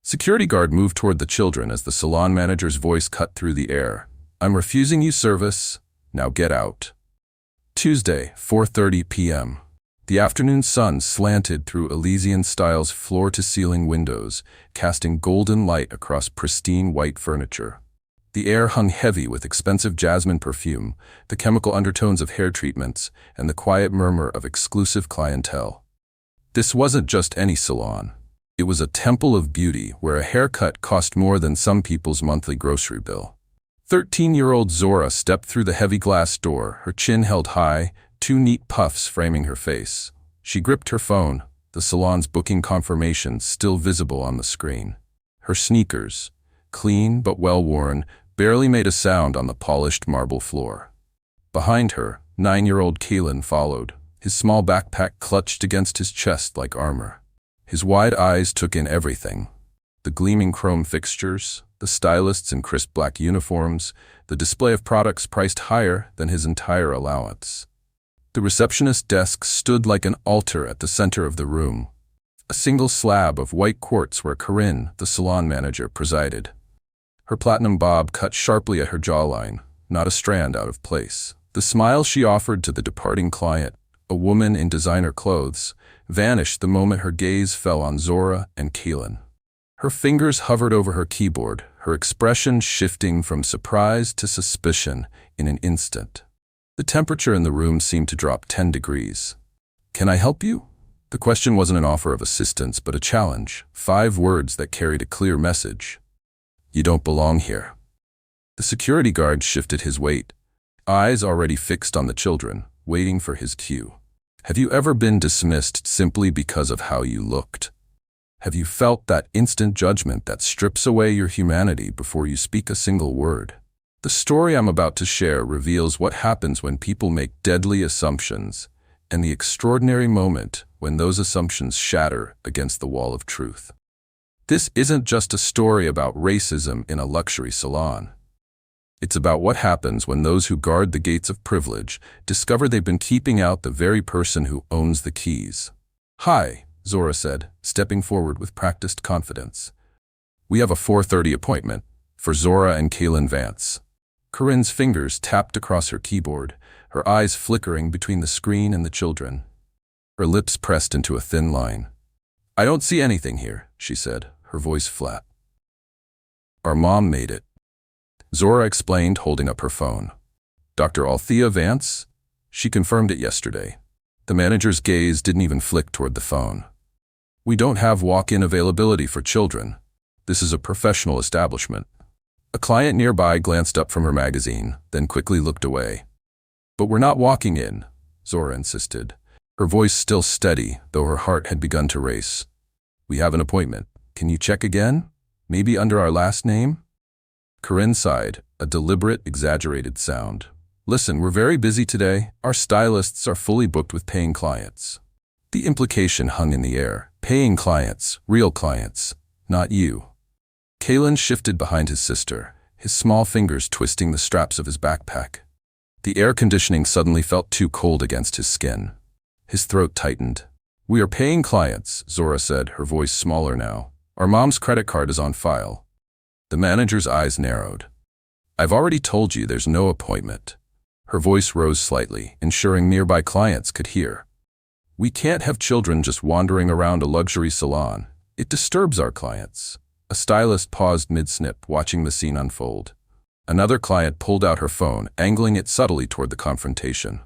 Security guard moved toward the children as the salon manager's voice cut through the air. I'm refusing you service. Now get out. Tuesday, 4:30 p.m. The afternoon sun slanted through Elysian-style's floor-to-ceiling windows, casting golden light across pristine white furniture. The air hung heavy with expensive jasmine perfume, the chemical undertones of hair treatments, and the quiet murmur of exclusive clientele. This wasn't just any salon. It was a temple of beauty where a haircut cost more than some people's monthly grocery bill. 13-year-old Zora stepped through the heavy glass door, her chin held high, two neat puffs framing her face. She gripped her phone, the salon's booking confirmation still visible on the screen. Her sneakers, clean but well-worn, barely made a sound on the polished marble floor. Behind her, 9-year-old Kalen followed, his small backpack clutched against his chest like armor. His wide eyes took in everything. The gleaming chrome fixtures, the stylists in crisp black uniforms, the display of products priced higher than his entire allowance. The receptionist desk stood like an altar at the center of the room, a single slab of white quartz where Corinne, the salon manager, presided. Her platinum bob cut sharply at her jawline, not a strand out of place. The smile she offered to the departing client, a woman in designer clothes, vanished the moment her gaze fell on Zora and Kalen. Her fingers hovered over her keyboard, her expression shifting from surprise to suspicion in an instant. The temperature in the room seemed to drop 10 degrees. "Can I help you?" The question wasn't an offer of assistance, but a challenge, 5 words that carried a clear message. "You don't belong here." The security guard shifted his weight, eyes already fixed on the children, waiting for his cue. Have you ever been dismissed simply because of how you looked? Have you felt that instant judgment that strips away your humanity before you speak a single word? The story I'm about to share reveals what happens when people make deadly assumptions, and the extraordinary moment when those assumptions shatter against the wall of truth. This isn't just a story about racism in a luxury salon. It's about what happens when those who guard the gates of privilege discover they've been keeping out the very person who owns the keys. "Hi," Zora said, stepping forward with practiced confidence. "We have a 4:30 appointment for Zora and Kalen Vance." Corinne's fingers tapped across her keyboard, her eyes flickering between the screen and the children. Her lips pressed into a thin line. "I don't see anything here," she said, her voice flat. "Our mom made it," Zora explained, holding up her phone. "Dr. Althea Vance? She confirmed it yesterday." The manager's gaze didn't even flick toward the phone. "We don't have walk-in availability for children. This is a professional establishment." A client nearby glanced up from her magazine, then quickly looked away. "But we're not walking in," Zora insisted, her voice still steady, though her heart had begun to race. "We have an appointment. Can you check again? Maybe under our last name?" Corinne sighed, a deliberate, exaggerated sound. "Listen, we're very busy today. Our stylists are fully booked with paying clients." The implication hung in the air. Paying clients, real clients, not you. Kalen shifted behind his sister, his small fingers twisting the straps of his backpack. The air conditioning suddenly felt too cold against his skin. His throat tightened. "We are paying clients," Zora said, her voice smaller now. "Our mom's credit card is on file." The manager's eyes narrowed. "I've already told you there's no appointment." Her voice rose slightly, ensuring nearby clients could hear. "We can't have children just wandering around a luxury salon. It disturbs our clients." A stylist paused mid-snip, watching the scene unfold. Another client pulled out her phone, angling it subtly toward the confrontation.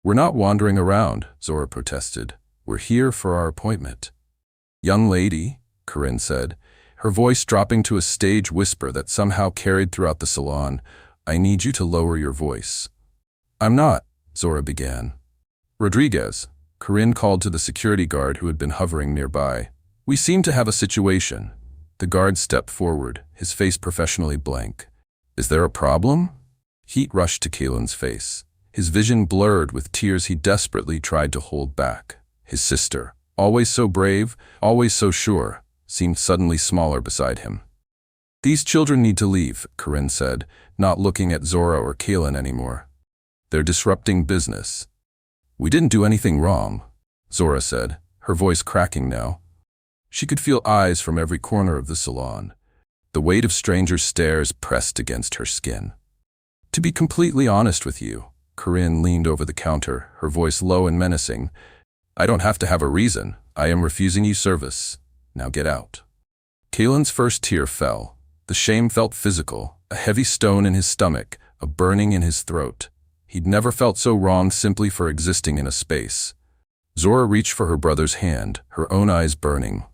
"We're not wandering around," Zora protested. "We're here for our appointment." "Young lady," Corinne said, her voice dropping to a stage whisper that somehow carried throughout the salon, "I need you to lower your voice." "I'm not," Zora began. "Rodriguez," Corinne called to the security guard who had been hovering nearby. "We seem to have a situation." The guard stepped forward, his face professionally blank. "Is there a problem?" Heat rushed to Kalen's face, his vision blurred with tears he desperately tried to hold back. His sister, always so brave, always so sure, seemed suddenly smaller beside him. "These children need to leave," Corinne said, not looking at Zora or Kalen anymore. "They're disrupting business." "We didn't do anything wrong," Zora said, her voice cracking now. She could feel eyes from every corner of the salon. The weight of strangers' stares pressed against her skin. To be completely honest with you, Corinne leaned over the counter, her voice low and menacing. I don't have to have a reason. I am refusing you service. Now get out. Kalen's first tear fell. The shame felt physical, a heavy stone in his stomach, a burning in his throat. He'd never felt so wrong simply for existing in a space. Zora reached for her brother's hand, her own eyes burning.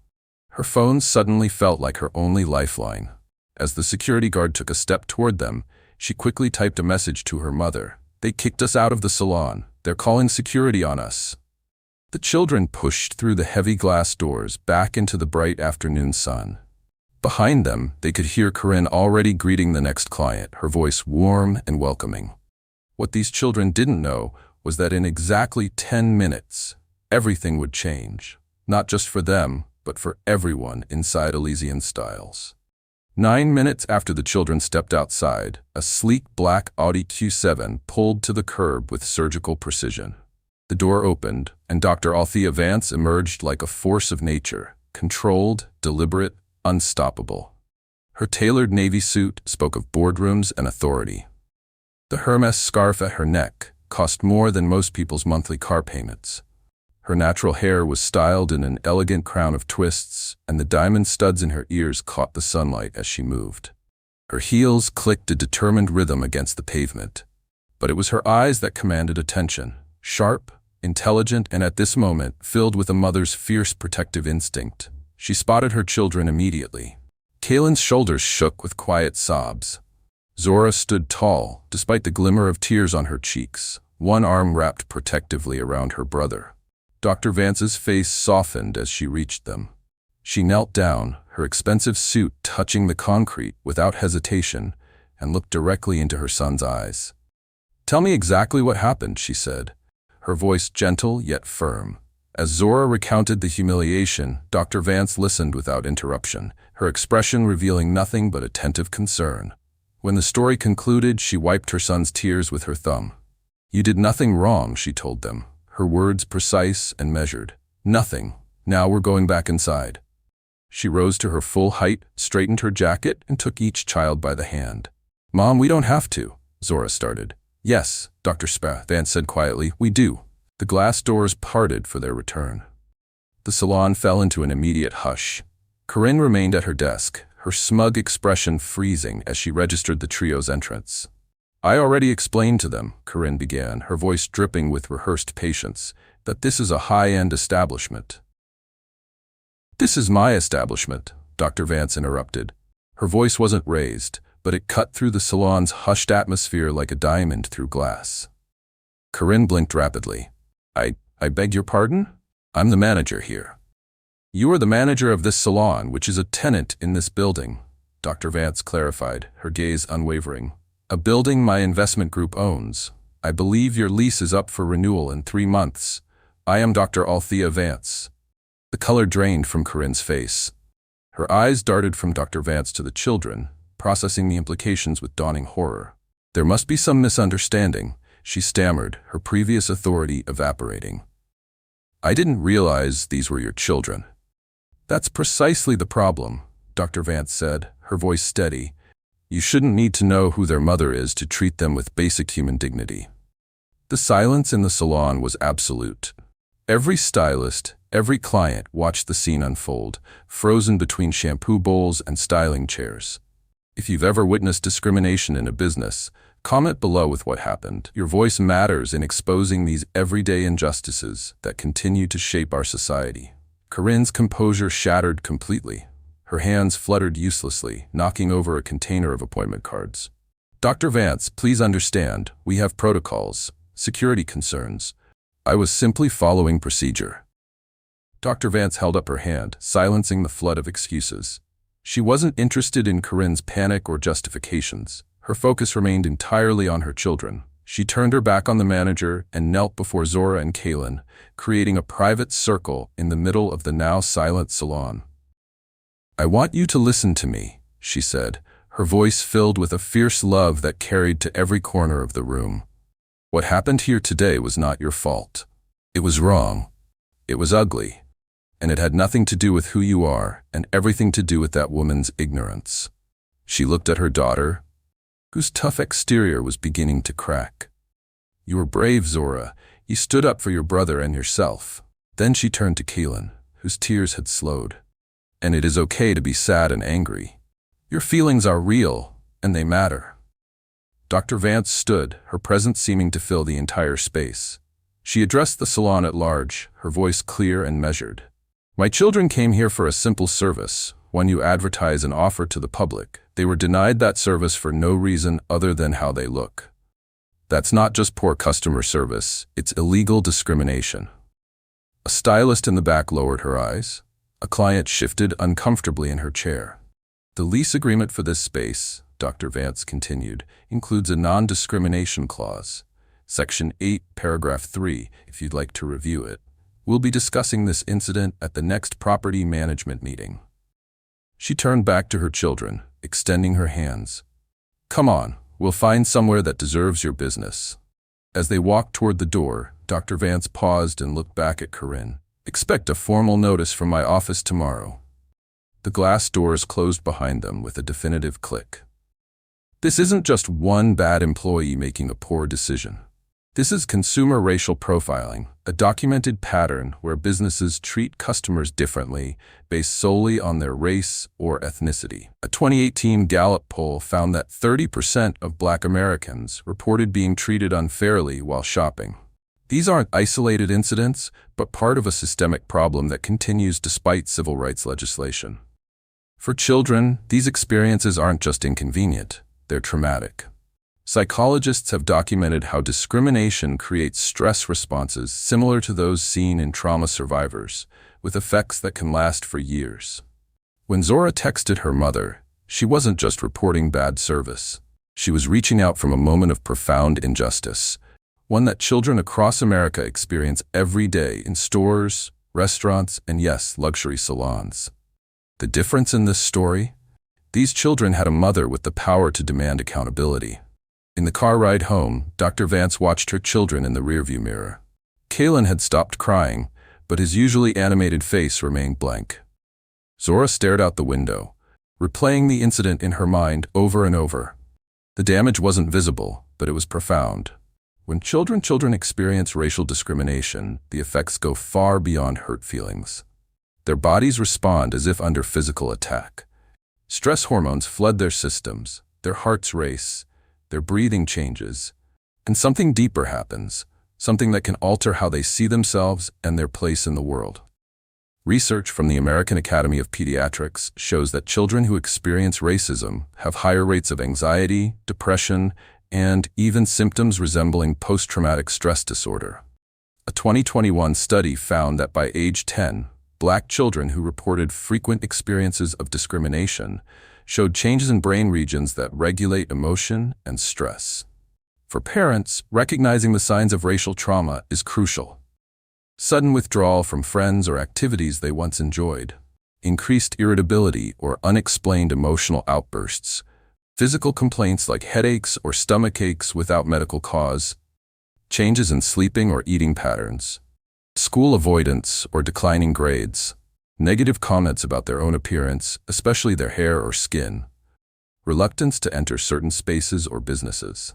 Her phone suddenly felt like her only lifeline. As the security guard took a step toward them, she quickly typed a message to her mother. They kicked us out of the salon. They're calling security on us. The children pushed through the heavy glass doors back into the bright afternoon sun. Behind them, they could hear Corinne already greeting the next client, her voice warm and welcoming. What these children didn't know was that in exactly 10 minutes, everything would change. Not just for them, but for everyone inside Elysian Styles. 9 minutes after the children stepped outside, a sleek black Audi Q7 pulled to the curb with surgical precision. The door opened, and Dr. Althea Vance emerged like a force of nature, controlled, deliberate, unstoppable. Her tailored navy suit spoke of boardrooms and authority. The Hermes scarf at her neck cost more than most people's monthly car payments. Her natural hair was styled in an elegant crown of twists, and the diamond studs in her ears caught the sunlight as she moved. Her heels clicked a determined rhythm against the pavement. But it was her eyes that commanded attention, sharp, intelligent, and at this moment filled with a mother's fierce protective instinct. She spotted her children immediately. Kalen's shoulders shook with quiet sobs. Zora stood tall, despite the glimmer of tears on her cheeks, one arm wrapped protectively around her brother. Dr. Vance's face softened as she reached them. She knelt down, her expensive suit touching the concrete without hesitation, and looked directly into her son's eyes. Tell me exactly what happened, she said, her voice gentle yet firm. As Zora recounted the humiliation, Dr. Vance listened without interruption, her expression revealing nothing but attentive concern. When the story concluded, she wiped her son's tears with her thumb. You did nothing wrong, she told them, her words precise and measured. Nothing. Now we're going back inside. She rose to her full height, straightened her jacket, and took each child by the hand. Mom, we don't have to, Zora started. Yes, Dr. Vance said quietly, we do. The glass doors parted for their return. The salon fell into an immediate hush. Corinne remained at her desk, her smug expression freezing as she registered the trio's entrance. I already explained to them, Corinne began, her voice dripping with rehearsed patience, that this is a high-end establishment. This is my establishment, Dr. Vance interrupted. Her voice wasn't raised, but it cut through the salon's hushed atmosphere like a diamond through glass. Corinne blinked rapidly. I beg your pardon? I'm the manager here. You are the manager of this salon, which is a tenant in this building, Dr. Vance clarified, her gaze unwavering. A building my investment group owns. I believe your lease is up for renewal in 3 months. I am Dr. Althea Vance. The color drained from Corinne's face. Her eyes darted from Dr. Vance to the children, processing the implications with dawning horror. There must be some misunderstanding, she stammered, her previous authority evaporating. I didn't realize these were your children. That's precisely the problem, Dr. Vance said, her voice steady. You shouldn't need to know who their mother is to treat them with basic human dignity. The silence in the salon was absolute. Every stylist, every client watched the scene unfold, frozen between shampoo bowls and styling chairs. If you've ever witnessed discrimination in a business, comment below with what happened. Your voice matters in exposing these everyday injustices that continue to shape our society. Corinne's composure shattered completely. Her hands fluttered uselessly, knocking over a container of appointment cards. Dr. Vance, please understand, we have protocols, security concerns. I was simply following procedure. Dr. Vance held up her hand, silencing the flood of excuses. She wasn't interested in Corinne's panic or justifications. Her focus remained entirely on her children. She turned her back on the manager and knelt before Zora and Kalen, creating a private circle in the middle of the now silent salon. I want you to listen to me, she said, her voice filled with a fierce love that carried to every corner of the room. What happened here today was not your fault. It was wrong. It was ugly. And it had nothing to do with who you are and everything to do with that woman's ignorance. She looked at her daughter, whose tough exterior was beginning to crack. You were brave, Zora. You stood up for your brother and yourself. Then she turned to Kaylin, whose tears had slowed. And it is okay to be sad and angry. Your feelings are real, and they matter. Dr. Vance stood, her presence seeming to fill the entire space. She addressed the salon at large, her voice clear and measured. My children came here for a simple service. When you advertise and offer to the public, they were denied that service for no reason other than how they look. That's not just poor customer service, it's illegal discrimination. A stylist in the back lowered her eyes. A client shifted uncomfortably in her chair. The lease agreement for this space, Dr. Vance continued, includes a non-discrimination clause. Section 8, paragraph 3, if you'd like to review it. We'll be discussing this incident at the next property management meeting. She turned back to her children, extending her hands. Come on, we'll find somewhere that deserves your business. As they walked toward the door, Dr. Vance paused and looked back at Corinne. Expect a formal notice from my office tomorrow. The glass doors closed behind them with a definitive click. This isn't just one bad employee making a poor decision. This is consumer racial profiling, a documented pattern where businesses treat customers differently based solely on their race or ethnicity. A 2018 Gallup poll found that 30% of Black Americans reported being treated unfairly while shopping. These aren't isolated incidents, but part of a systemic problem that continues despite civil rights legislation. For children, these experiences aren't just inconvenient, they're traumatic. Psychologists have documented how discrimination creates stress responses similar to those seen in trauma survivors, with effects that can last for years. When Zora texted her mother, she wasn't just reporting bad service. She was reaching out from a moment of profound injustice, one that children across America experience every day in stores, restaurants, and yes, luxury salons. The difference in this story? These children had a mother with the power to demand accountability. In the car ride home, Dr. Vance watched her children in the rearview mirror. Kaylin had stopped crying, but his usually animated face remained blank. Zora stared out the window, replaying the incident in her mind over and over. The damage wasn't visible, but it was profound. When children experience racial discrimination, the effects go far beyond hurt feelings. Their bodies respond as if under physical attack. Stress hormones flood their systems, their hearts race, their breathing changes, and something deeper happens, something that can alter how they see themselves and their place in the world. Research from the American Academy of Pediatrics shows that children who experience racism have higher rates of anxiety, depression, and even symptoms resembling post-traumatic stress disorder. A 2021 study found that by age 10, Black children who reported frequent experiences of discrimination showed changes in brain regions that regulate emotion and stress. For parents, recognizing the signs of racial trauma is crucial. Sudden withdrawal from friends or activities they once enjoyed, increased irritability or unexplained emotional outbursts, physical complaints like headaches or stomach aches without medical cause, changes in sleeping or eating patterns, school avoidance or declining grades, negative comments about their own appearance, especially their hair or skin, reluctance to enter certain spaces or businesses.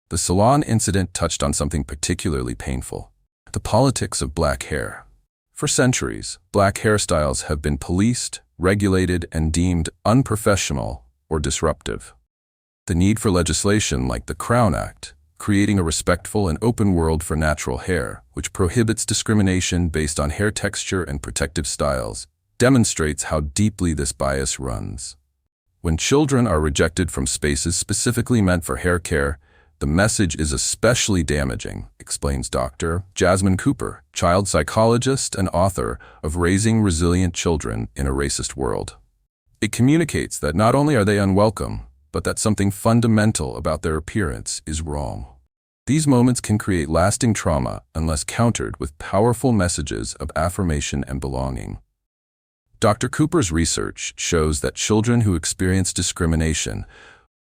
The salon incident touched on something particularly painful: the politics of black hair. For centuries, black hairstyles have been policed, regulated, and deemed unprofessional or disruptive. The need for legislation like the Crown Act, creating a respectful and open world for natural hair, which prohibits discrimination based on hair texture and protective styles, demonstrates how deeply this bias runs. When children are rejected from spaces specifically meant for hair care, the message is especially damaging, explains Dr. Jasmine Cooper, child psychologist and author of Raising Resilient Children in a Racist World. It communicates that not only are they unwelcome, but that something fundamental about their appearance is wrong. These moments can create lasting trauma unless countered with powerful messages of affirmation and belonging. Dr. Cooper's research shows that children who experience discrimination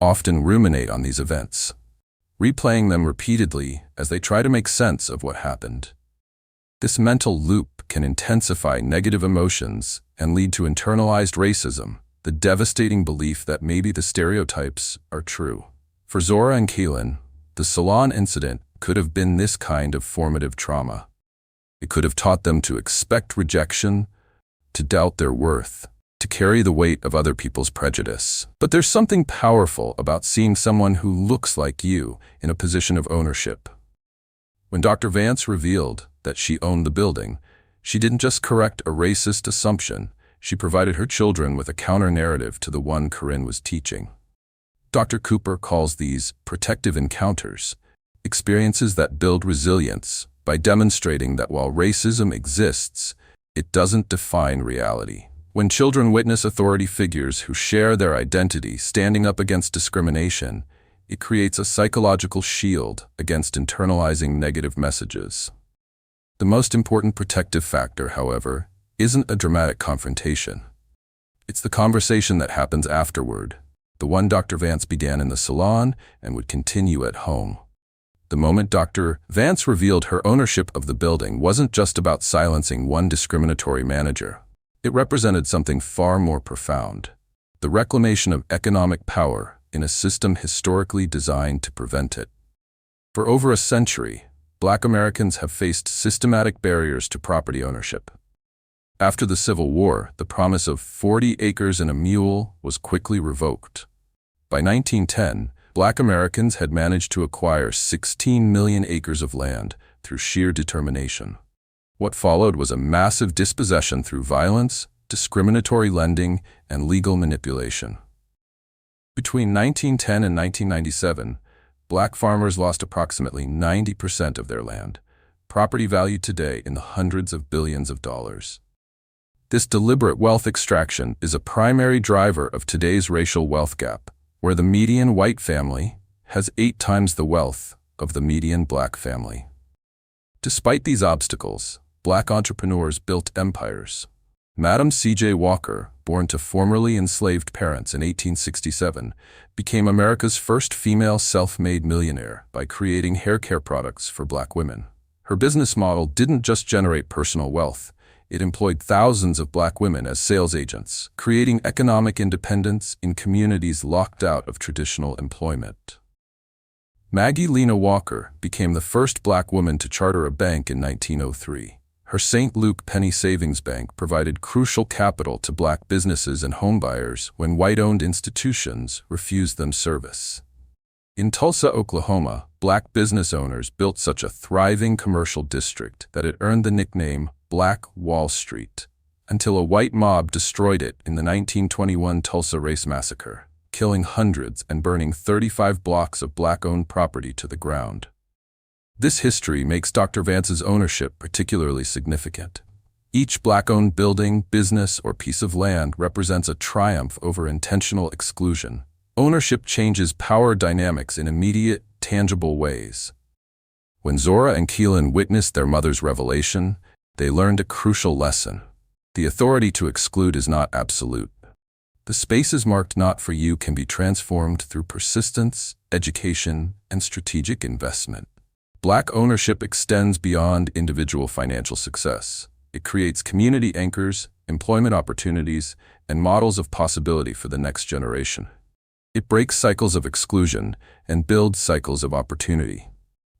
often ruminate on these events, replaying them repeatedly as they try to make sense of what happened. This mental loop can intensify negative emotions and lead to internalized racism, the devastating belief that maybe the stereotypes are true. For Zora and Keelan, the Salon incident could have been this kind of formative trauma. It could have taught them to expect rejection, to doubt their worth, to carry the weight of other people's prejudice. But there's something powerful about seeing someone who looks like you in a position of ownership. When Dr. Vance revealed that she owned the building, she didn't just correct a racist assumption, she provided her children with a counter-narrative to the one Corinne was teaching. Dr. Cooper calls these protective encounters, experiences that build resilience by demonstrating that while racism exists, it doesn't define reality. When children witness authority figures who share their identity standing up against discrimination, it creates a psychological shield against internalizing negative messages. The most important protective factor, however, isn't a dramatic confrontation. It's the conversation that happens afterward, the one Dr. Vance began in the salon and would continue at home. The moment Dr. Vance revealed her ownership of the building wasn't just about silencing one discriminatory manager. It represented something far more profound: the reclamation of economic power in a system historically designed to prevent it. For over a century, Black Americans have faced systematic barriers to property ownership. After the Civil War, the promise of 40 acres and a mule was quickly revoked. By 1910, Black Americans had managed to acquire 16 million acres of land through sheer determination. What followed was a massive dispossession through violence, discriminatory lending, and legal manipulation. Between 1910 and 1997, Black farmers lost approximately 90% of their land, property valued today in the hundreds of billions of dollars. This deliberate wealth extraction is a primary driver of today's racial wealth gap, where the median white family has 8 times the wealth of the median Black family. Despite these obstacles, Black entrepreneurs built empires. Madam C.J. Walker, born to formerly enslaved parents in 1867, became America's first female self-made millionaire by creating hair care products for Black women. Her business model didn't just generate personal wealth, it employed thousands of Black women as sales agents, creating economic independence in communities locked out of traditional employment. Maggie Lena Walker became the first Black woman to charter a bank in 1903. Her St. Luke Penny Savings Bank provided crucial capital to Black businesses and homebuyers when white-owned institutions refused them service. In Tulsa, Oklahoma, Black business owners built such a thriving commercial district that it earned the nickname Black Wall Street, until a white mob destroyed it in the 1921 Tulsa Race Massacre, killing hundreds and burning 35 blocks of Black-owned property to the ground. This history makes Dr. Vance's ownership particularly significant. Each Black-owned building, business, or piece of land represents a triumph over intentional exclusion. Ownership changes power dynamics in immediate, tangible ways. When Zora and Keelan witnessed their mother's revelation, they learned a crucial lesson. The authority to exclude is not absolute. The spaces marked not for you can be transformed through persistence, education, and strategic investment. Black ownership extends beyond individual financial success. It creates community anchors, employment opportunities, and models of possibility for the next generation. It breaks cycles of exclusion and builds cycles of opportunity.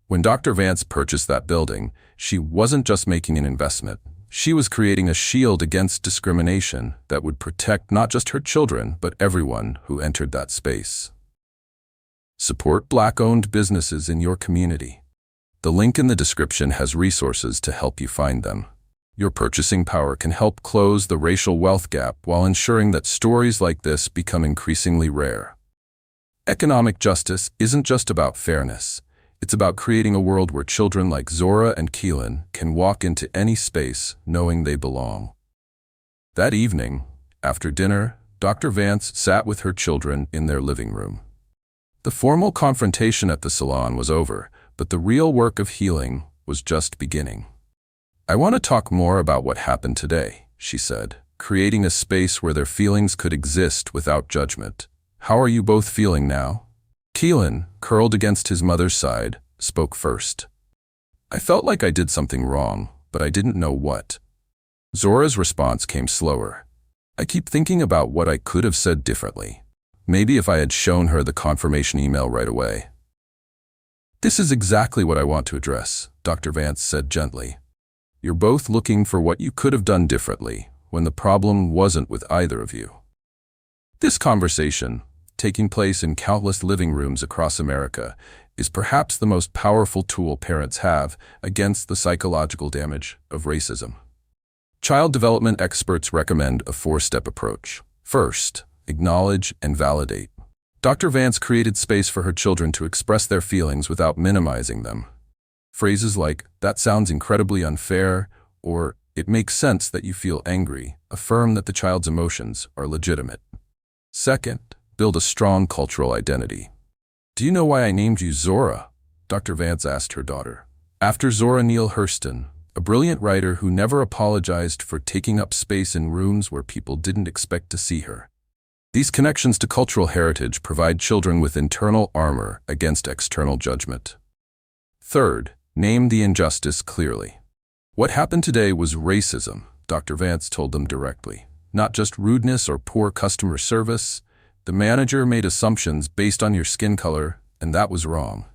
When Dr. Vance purchased that building, she wasn't just making an investment. She was creating a shield against discrimination that would protect not just her children, but everyone who entered that space. Support Black-owned businesses in your community. The link in the description has resources to help you find them. Your purchasing power can help close the racial wealth gap while ensuring that stories like this become increasingly rare. Economic justice isn't just about fairness. It's about creating a world where children like Zora and Keelan can walk into any space knowing they belong. That evening, after dinner, Dr. Vance sat with her children in their living room. The formal confrontation at the salon was over, but the real work of healing was just beginning. "I want to talk more about what happened today," she said, creating a space where their feelings could exist without judgment. "How are you both feeling now?" Keelan, curled against his mother's side, spoke first. "I felt like I did something wrong," but I didn't know what. Zora's response came slower. I keep thinking about what I could have said differently. Maybe if I had shown her the confirmation email right away. This is exactly what I want to address, Dr. Vance said gently. You're both looking for what you could have done differently when the problem wasn't with either of you. This conversation, taking place in countless living rooms across America, is perhaps the most powerful tool parents have against the psychological damage of racism. Child development experts recommend a four-step approach. First, acknowledge and validate. Dr. Vance created space for her children to express their feelings without minimizing them. Phrases like, "That sounds incredibly unfair," or "It makes sense that you feel angry," affirm that the child's emotions are legitimate. Second, build a strong cultural identity. "Do you know why I named you Zora?" Dr. Vance asked her daughter. After Zora Neale Hurston, a brilliant writer who never apologized for taking up space in rooms where people didn't expect to see her. These connections to cultural heritage provide children with internal armor against external judgment. Third, name the injustice clearly. What happened today was racism, Dr. Vance told them directly. Not just rudeness or poor customer service. The manager made assumptions based on your skin color, and that was wrong.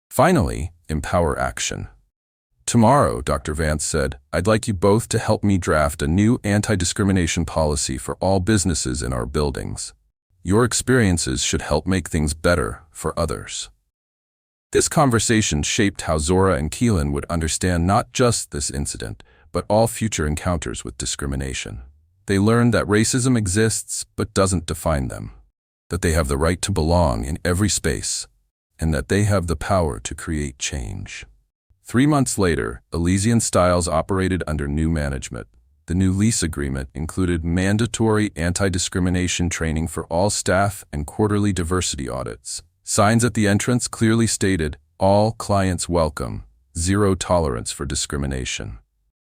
Finally, empower action. "Tomorrow," Dr. Vance said, "I'd like you both to help me draft a new anti-discrimination policy for all businesses in our buildings. Your experiences should help make things better for others." This conversation shaped how Zora and Keelan would understand not just this incident, but all future encounters with discrimination. They learned that racism exists but doesn't define them, that they have the right to belong in every space, and that they have the power to create change. 3 months later, Elysian Styles operated under new management. The new lease agreement included mandatory anti-discrimination training for all staff and quarterly diversity audits. Signs at the entrance clearly stated, "All clients welcome, zero tolerance for discrimination."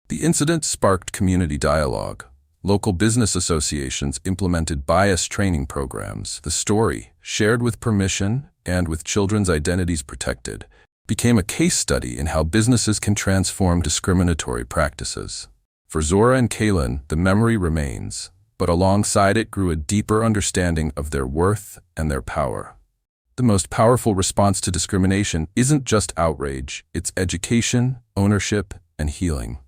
The incident sparked community dialogue. Local business associations implemented bias training programs. The story, shared with permission and with children's identities protected, became a case study in how businesses can transform discriminatory practices. For Zora and Keelan, the memory remains, but alongside it grew a deeper understanding of their worth and their power. The most powerful response to discrimination isn't just outrage, it's education, ownership, and healing.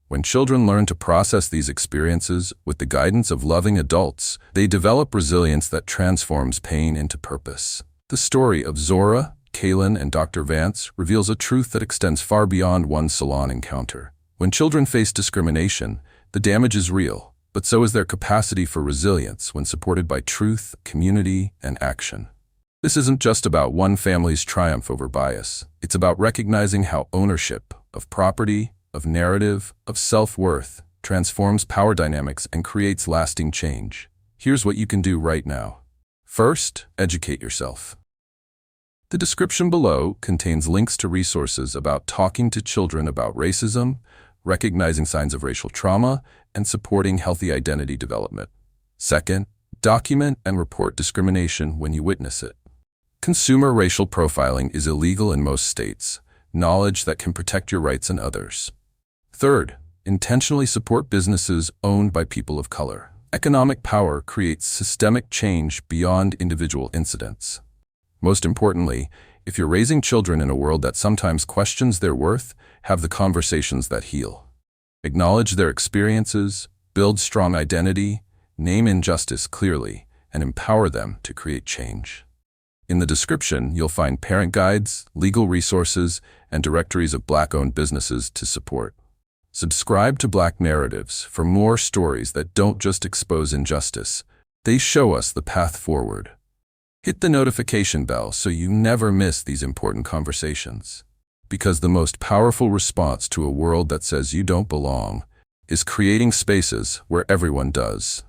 When children learn to process these experiences with the guidance of loving adults, they develop resilience that transforms pain into purpose. The story of Zora, Keelan, and Dr. Vance reveals a truth that extends far beyond one salon encounter. When children face discrimination, the damage is real, but so is their capacity for resilience when supported by truth, community, and action. This isn't just about one family's triumph over bias. It's about recognizing how ownership of property, of narrative, of self-worth transforms power dynamics and creates lasting change. Here's what you can do right now. First, educate yourself. The description below contains links to resources about talking to children about racism, recognizing signs of racial trauma, and supporting healthy identity development. Second, document and report discrimination when you witness it. Consumer racial profiling is illegal in most states. Knowledge that can protect your rights and others. Third, intentionally support businesses owned by people of color. Economic power creates systemic change beyond individual incidents. Most importantly, if you're raising children in a world that sometimes questions their worth, have the conversations that heal. Acknowledge their experiences, build strong identity, name injustice clearly, and empower them to create change. In the description, you'll find parent guides, legal resources, and directories of Black-owned businesses to support. Subscribe to Black Narratives for more stories that don't just expose injustice, they show us the path forward. Hit the notification bell so you never miss these important conversations. Because the most powerful response to a world that says you don't belong is creating spaces where everyone does.